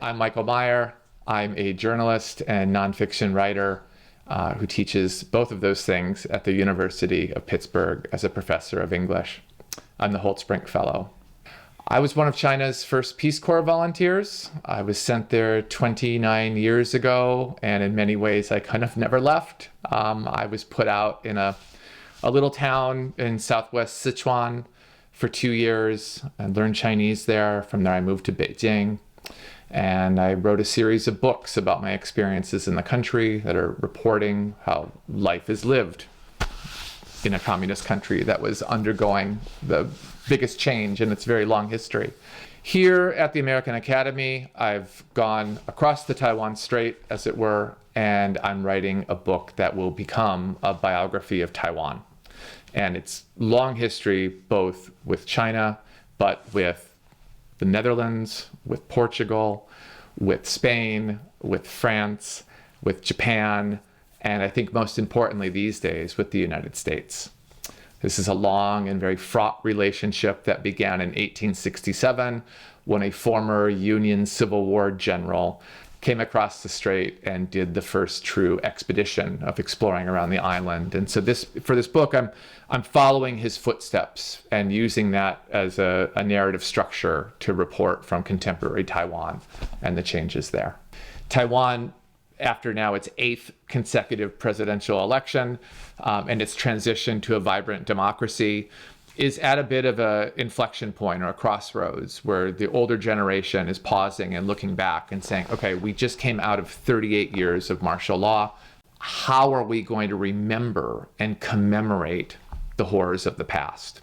I'm Michael Meyer. I'm a journalist and nonfiction writer who teaches both of those things at the University of Pittsburgh as a professor of English. I'm the Holtzbrinck Fellow. I was one of China's first Peace Corps volunteers. I was sent there 29 years ago, and in many ways I kind of never left. I was put out in a little town in southwest Sichuan for 2 years and learned Chinese there. From there I moved to Beijing, and I wrote a series of books about my experiences in the country that are reporting how life is lived in a communist country that was undergoing the biggest change in its very long history. Here at the American Academy, I've gone across the Taiwan Strait, as it were, and I'm writing a book that will become a biography of Taiwan and its long history, both with China, but with the Netherlands, with Portugal, with Spain, with France, with Japan, and I think most importantly these days with the United States. This is a long and very fraught relationship that began in 1867 when a former Union Civil War general came across the strait and did the first true expedition of exploring around the island. And so for this book, I'm following his footsteps and using that as a narrative structure to report from contemporary Taiwan and the changes there. Taiwan, after now its 8th consecutive presidential election and its transition to a vibrant democracy, is at a bit of an inflection point or a crossroads where the older generation is pausing and looking back and saying, okay, we just came out of 38 years of martial law. How are we going to remember and commemorate the horrors of the past?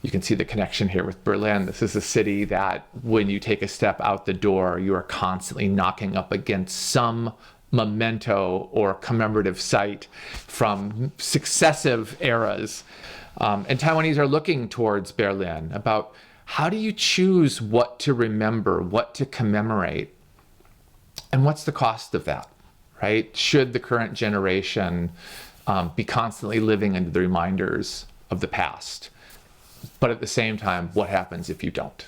You can see the connection here with Berlin. This is a city that when you take a step out the door, you are constantly knocking up against some memento or commemorative site from successive eras. And Taiwanese are looking towards Berlin about how do you choose what to remember, what to commemorate, and what's the cost of that, right? Should the current generation be constantly living under the reminders of the past? But at the same time, what happens if you don't?